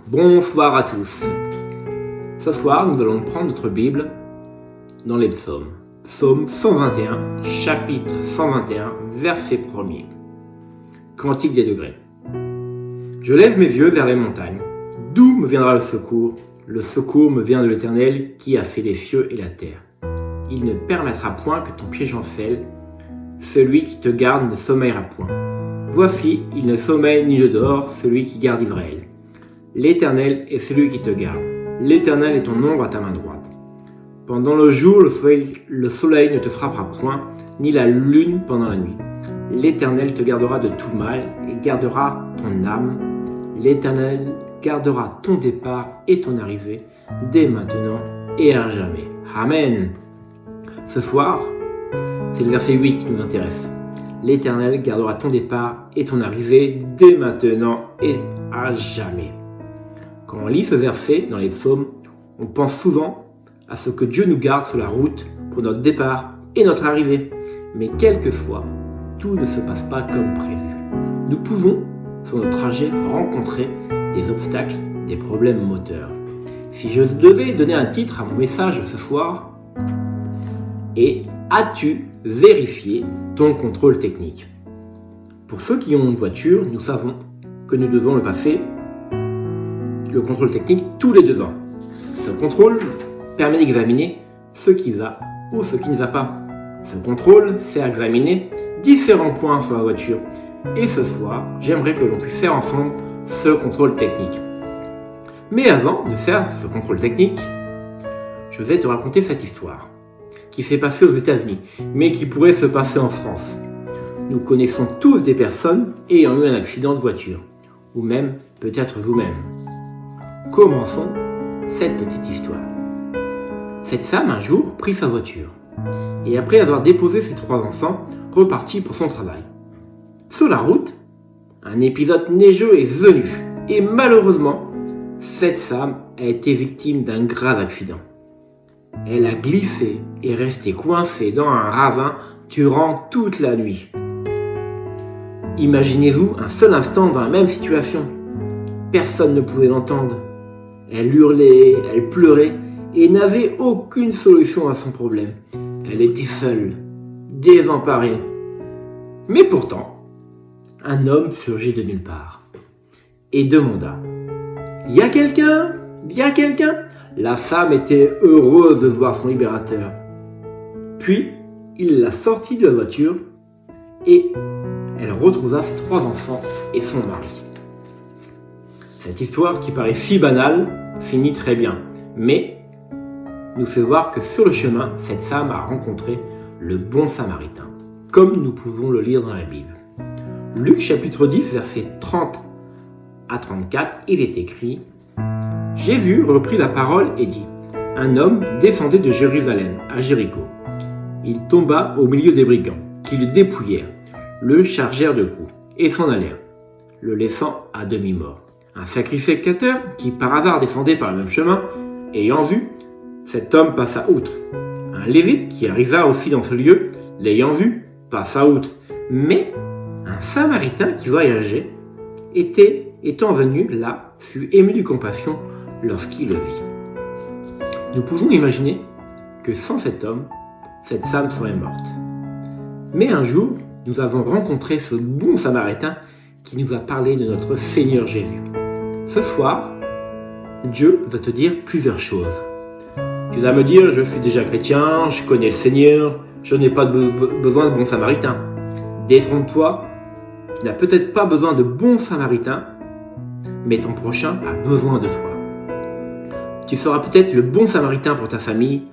Bonsoir à tous. Ce soir, nous allons prendre notre Bible dans les psaumes. Psaume 121, chapitre 121, verset 1er. Cantique des degrés. Je lève mes yeux vers les montagnes. D'où me viendra le secours ? Le secours me vient de l'Éternel qui a fait les cieux et la terre. Il ne permettra point que ton pied chancelle. Celui qui te garde ne sommeillera point. Voici, il ne sommeille ni ne dort, celui qui garde Israël. L'Éternel est celui qui te garde. L'Éternel est ton ombre à ta main droite. Pendant le jour, le soleil ne te frappera point, ni la lune pendant la nuit. L'Éternel te gardera de tout mal et gardera ton âme. L'Éternel gardera ton départ et ton arrivée, dès maintenant et à jamais. Amen. Ce soir, c'est le verset 8 qui nous intéresse. L'Éternel gardera ton départ et ton arrivée, dès maintenant et à jamais. Quand on lit ce verset dans les psaumes, on pense souvent à ce que Dieu nous garde sur la route pour notre départ et notre arrivée. Mais quelquefois, tout ne se passe pas comme prévu. Nous pouvons, sur notre trajet, rencontrer des obstacles, des problèmes moteurs. Si je devais donner un titre à mon message ce soir, et as-tu vérifié ton contrôle technique ? Pour ceux qui ont une voiture, nous savons que nous devons le passer le contrôle technique tous les 2 ans. Ce contrôle permet d'examiner ce qui va ou ce qui ne va pas. Ce contrôle sert à examiner différents points sur la voiture. Et ce soir, j'aimerais que l'on puisse faire ensemble ce contrôle technique. Mais avant de faire ce contrôle technique, je vais te raconter cette histoire qui s'est passée aux États-Unis, mais qui pourrait se passer en France. Nous connaissons tous des personnes ayant eu un accident de voiture, ou même peut-être vous-même. Commençons cette petite histoire. Cette femme, un jour, prit sa voiture et après avoir déposé ses 3 enfants, repartit pour son travail. Sur la route, un épisode neigeux est venu et malheureusement, cette femme a été victime d'un grave accident. Elle a glissé et est restée coincée dans un ravin durant toute la nuit. Imaginez-vous un seul instant dans la même situation. Personne ne pouvait l'entendre. Elle hurlait, elle pleurait et n'avait aucune solution à son problème. Elle était seule, désemparée. Mais pourtant, un homme surgit de nulle part et demanda « Y a quelqu'un ? Y a quelqu'un ?» La femme était heureuse de voir son libérateur. Puis, il la sortit de la voiture et elle retrouva ses 3 enfants et son mari. Cette histoire, qui paraît si banale, finit très bien, mais nous fait voir que sur le chemin, cette femme a rencontré le bon Samaritain, comme nous pouvons le lire dans la Bible. Luc chapitre 10, versets 30 à 34, il est écrit « Jésus reprit la parole et dit « Un homme descendait de Jérusalem à Jéricho. Il tomba au milieu des brigands, qui le dépouillèrent, le chargèrent de coups et s'en allèrent, le laissant à demi-mort. Un sacrificateur qui par hasard descendait par le même chemin, ayant vu, cet homme passa outre. Un lévite qui arriva aussi dans ce lieu, l'ayant vu, passa outre. Mais un samaritain qui voyageait, étant venu là, fut ému de compassion lorsqu'il le vit. Nous pouvons imaginer que sans cet homme, cette femme serait morte. Mais un jour, nous avons rencontré ce bon samaritain qui nous a parlé de notre Seigneur Jésus. Ce soir, Dieu va te dire plusieurs choses. Tu vas me dire, je suis déjà chrétien, je connais le Seigneur, je n'ai pas besoin de bon samaritain. Détrompe-toi, tu n'as peut-être pas besoin de bon samaritain, mais ton prochain a besoin de toi. Tu seras peut-être le bon samaritain pour ta famille,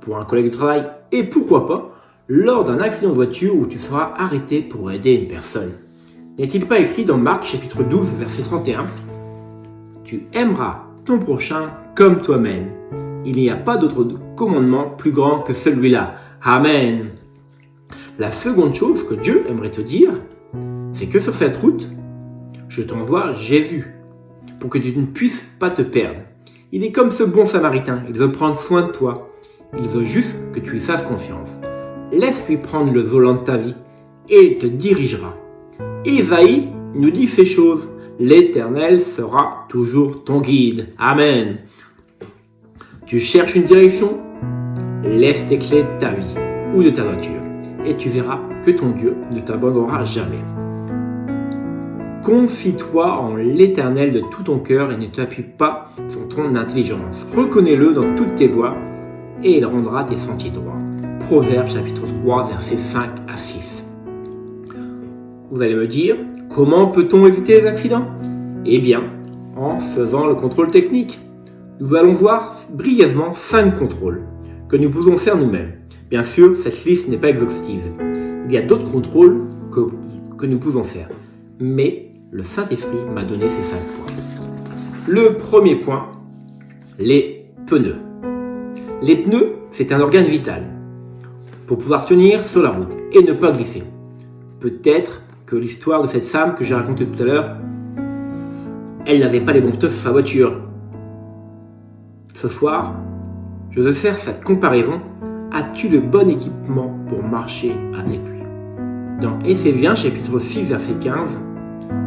pour un collègue de travail, et pourquoi pas, lors d'un accident de voiture où tu seras arrêté pour aider une personne. N'est-il pas écrit dans Marc chapitre 12, verset 31 ? Tu aimeras ton prochain comme toi-même. Il n'y a pas d'autre commandement plus grand que celui-là. Amen. La seconde chose que Dieu aimerait te dire, c'est que sur cette route, je t'envoie Jésus pour que tu ne puisses pas te perdre. Il est comme ce bon samaritain, il veut prendre soin de toi. Il veut juste que tu lui fasses confiance. Laisse-lui prendre le volant de ta vie et il te dirigera Ésaïe nous dit ces choses. L'Éternel sera toujours ton guide. Amen. Tu cherches une direction? Laisse tes clés de ta vie ou de ta voiture et tu verras que ton Dieu ne t'abandonnera jamais. Confie-toi en l'Éternel de tout ton cœur et ne t'appuie pas sur ton intelligence. Reconnais-le dans toutes tes voies et il rendra tes sentiers droits. Proverbes chapitre 3, versets 5 à 6. Vous allez me dire, comment peut-on éviter les accidents? Eh bien, en faisant le contrôle technique. Nous allons voir brièvement 5 contrôles que nous pouvons faire nous-mêmes. Bien sûr, cette liste n'est pas exhaustive. Il y a d'autres contrôles que nous pouvons faire. Mais le Saint-Esprit m'a donné ces 5 points. Le premier point, les pneus. Les pneus, c'est un organe vital pour pouvoir tenir sur la route et ne pas glisser. Peut-être que l'histoire de cette femme que j'ai racontée tout à l'heure, elle n'avait pas les bons pneus sur sa voiture. Ce soir, je veux faire cette comparaison. As-tu le bon équipement pour marcher avec lui? Dans Éphésiens chapitre 6 verset 15,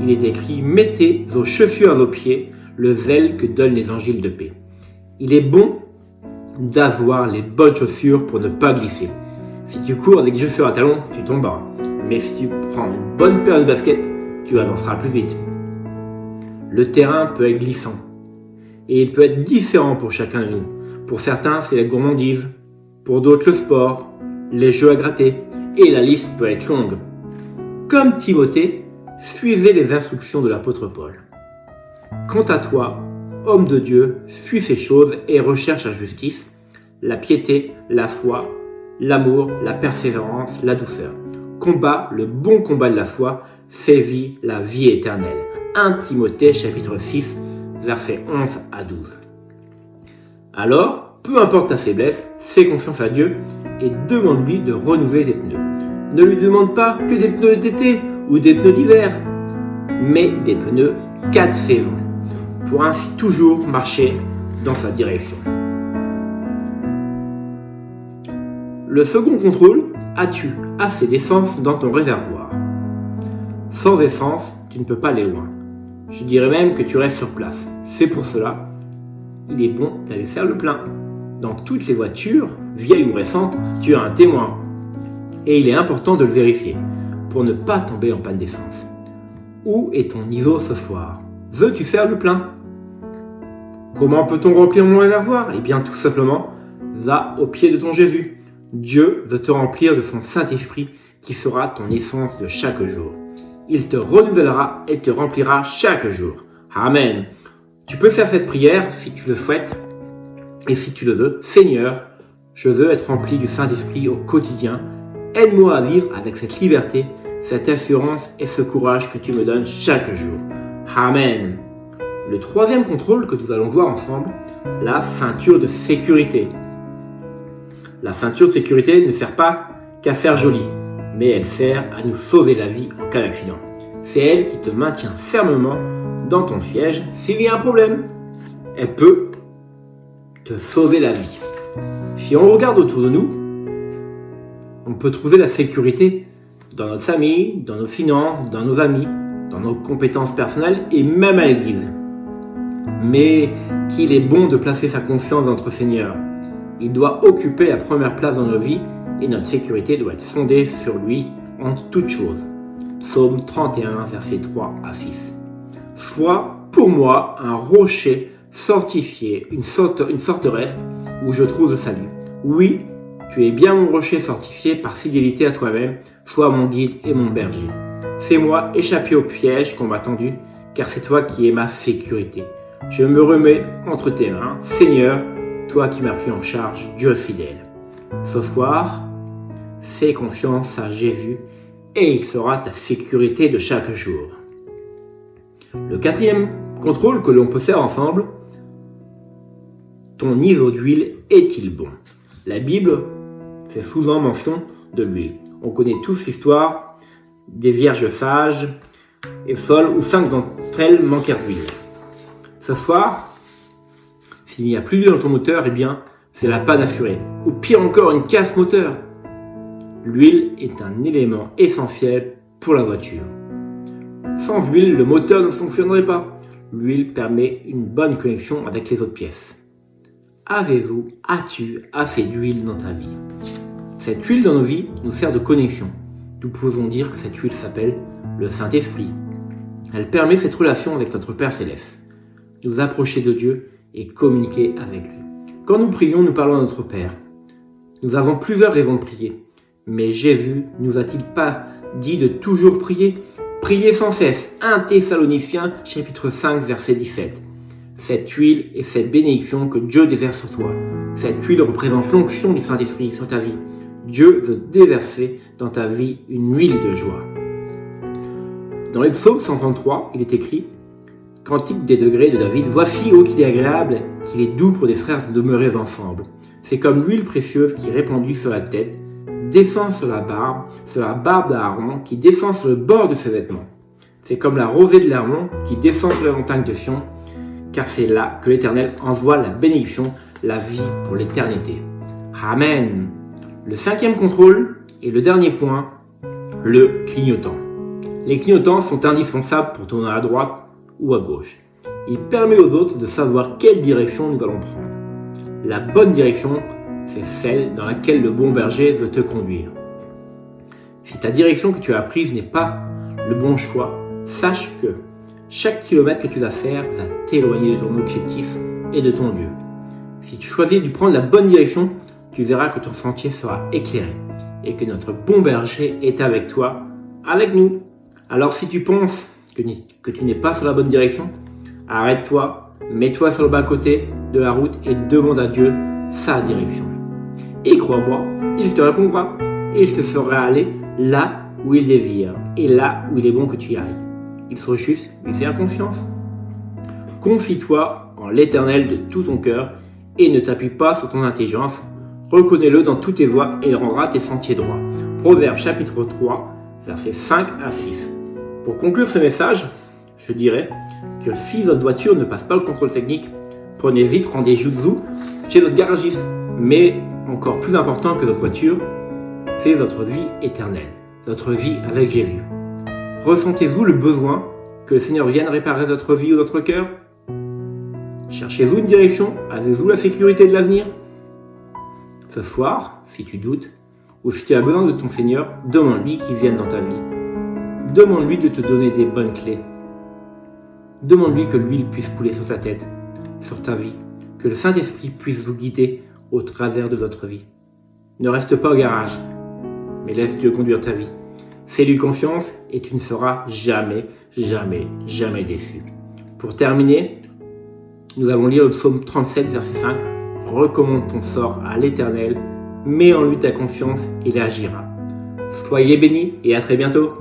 il est écrit « Mettez vos chaussures à vos pieds, le zèle que donnent les évangiles de paix ». Il est bon d'avoir les bonnes chaussures pour ne pas glisser. Si tu cours avec des chaussures à talons, tu tomberas. Mais si tu prends une bonne paire de baskets, tu avanceras plus vite. Le terrain peut être glissant. Et il peut être différent pour chacun de nous. Pour certains, c'est la gourmandise. Pour d'autres, le sport, les jeux à gratter. Et la liste peut être longue. Comme Timothée, suivez les instructions de l'apôtre Paul. Quant à toi, homme de Dieu, suis ces choses et recherche la justice, la piété, la foi, l'amour, la persévérance, la douceur. Combat le bon combat de la foi, saisis la vie éternelle. 1 Timothée chapitre 6, versets 11 à 12. Alors, peu importe ta faiblesse, fais confiance à Dieu et demande-lui de renouveler tes pneus. Ne lui demande pas que des pneus d'été ou des pneus d'hiver, mais des pneus 4 saisons, pour ainsi toujours marcher dans sa direction. Le second contrôle, as-tu assez d'essence dans ton réservoir? Sans essence, tu ne peux pas aller loin. Je dirais même que tu restes sur place. C'est pour cela, il est bon d'aller faire le plein. Dans toutes les voitures, vieilles ou récentes, tu as un témoin. Et il est important de le vérifier, pour ne pas tomber en panne d'essence. Où est ton niveau ce soir? Veux-tu faire le plein? Comment peut-on remplir mon réservoir? Eh bien, tout simplement, va au pied de ton Jésus. Dieu veut te remplir de son Saint-Esprit qui sera ton essence de chaque jour. Il te renouvellera et te remplira chaque jour. Amen. Tu peux faire cette prière si tu le souhaites et si tu le veux. Seigneur, je veux être rempli du Saint-Esprit au quotidien. Aide-moi à vivre avec cette liberté, cette assurance et ce courage que tu me donnes chaque jour. Amen. Le troisième contrôle que nous allons voir ensemble, la ceinture de sécurité. La ceinture de sécurité ne sert pas qu'à faire joli, mais elle sert à nous sauver la vie en cas d'accident. C'est elle qui te maintient fermement dans ton siège s'il y a un problème. Elle peut te sauver la vie. Si on regarde autour de nous, on peut trouver la sécurité dans notre famille, dans nos finances, dans nos amis, dans nos compétences personnelles et même à l'église. Mais qu'il est bon de placer sa confiance dans notre Seigneur. Il doit occuper la première place dans nos vies et notre sécurité doit être fondée sur lui en toutes choses. Psaume 31, versets 3 à 6. Sois pour moi un rocher fortifié, une forteresse où je trouve le salut. Oui, tu es bien mon rocher fortifié par fidélité à toi-même, sois mon guide et mon berger. Fais-moi échapper au piège qu'on m'a tendu, car c'est toi qui es ma sécurité. Je me remets entre tes mains, Seigneur, toi qui m'as pris en charge, Dieu fidèle. Ce soir, fais confiance à Jésus et il sera ta sécurité de chaque jour. Le quatrième contrôle que l'on peut faire ensemble, ton niveau d'huile est-il bon? La Bible fait souvent mention de l'huile. On connaît tous l'histoire des vierges sages et folles où 5 d'entre elles manquèrent d'huile. Ce soir, s'il n'y a plus d'huile dans ton moteur, eh bien, c'est la panne assurée. Ou pire encore, une casse moteur. L'huile est un élément essentiel pour la voiture. Sans huile, le moteur ne fonctionnerait pas. L'huile permet une bonne connexion avec les autres pièces. As-tu assez d'huile dans ta vie? Cette huile dans nos vies nous sert de connexion. Nous pouvons dire que cette huile s'appelle le Saint-Esprit. Elle permet cette relation avec notre Père Céleste, nous approcher de Dieu et communiquer avec lui. Quand nous prions, nous parlons à notre Père. Nous avons plusieurs raisons de prier, mais Jésus nous a-t-il pas dit de toujours prier? Priez sans cesse. 1 Thessaloniciens chapitre 5 verset 17. Cette huile est cette bénédiction que Dieu déverse sur toi. Cette huile représente l'onction du Saint-Esprit sur ta vie. Dieu veut déverser dans ta vie une huile de joie. Dans le psaume 133, il est écrit « Cantique des degrés de David, voici, ô qu'il est agréable, qu'il est doux pour des frères de demeurer ensemble. C'est comme l'huile précieuse qui est répandue sur la tête, descend sur la barbe d'Aaron, qui descend sur le bord de ses vêtements. C'est comme la rosée de l'Hermon qui descend sur les montagnes de Sion, car c'est là que l'Éternel envoie la bénédiction, la vie pour l'éternité. » Amen. Le 5e contrôle et le dernier point, le clignotant. Les clignotants sont indispensables pour tourner à droite ou à gauche. Il permet aux autres de savoir quelle direction nous allons prendre. La bonne direction, c'est celle dans laquelle le bon berger veut te conduire. Si ta direction que tu as prise n'est pas le bon choix, sache que chaque kilomètre que tu vas faire va t'éloigner de ton objectif et de ton Dieu. Si tu choisis de prendre la bonne direction, tu verras que ton sentier sera éclairé et que notre bon berger est avec toi, avec nous. Alors si tu penses que tu n'es pas sur la bonne direction, arrête-toi, mets-toi sur le bas-côté de la route et demande à Dieu sa direction. Et crois-moi, il te répondra et il te fera aller là où il désire et là où il est bon que tu y ailles. Il faut juste lui faire confiance. Confie-toi en l'Éternel de tout ton cœur et ne t'appuie pas sur ton intelligence. Reconnais-le dans toutes tes voies et il rendra tes sentiers droits. Proverbe chapitre 3, versets 5 à 6. Pour conclure ce message, je dirais que si votre voiture ne passe pas le contrôle technique, prenez vite rendez-vous chez votre garagiste. Mais encore plus important que votre voiture, c'est votre vie éternelle, votre vie avec Jésus. Ressentez-vous le besoin que le Seigneur vienne réparer votre vie ou votre cœur? Cherchez-vous une direction? Avez-vous la sécurité de l'avenir? Ce soir, si tu doutes, ou si tu as besoin de ton Seigneur, demande-lui qu'il vienne dans ta vie. Demande-lui de te donner des bonnes clés. Demande-lui que l'huile puisse couler sur ta tête, sur ta vie, que le Saint-Esprit puisse vous guider au travers de votre vie. Ne reste pas au garage, mais laisse Dieu conduire ta vie. Fais-lui confiance et tu ne seras jamais déçu. Pour terminer, nous allons lire le psaume 37, verset 5. Recommande ton sort à l'Éternel, mets en lui ta confiance et il agira. Soyez bénis et à très bientôt.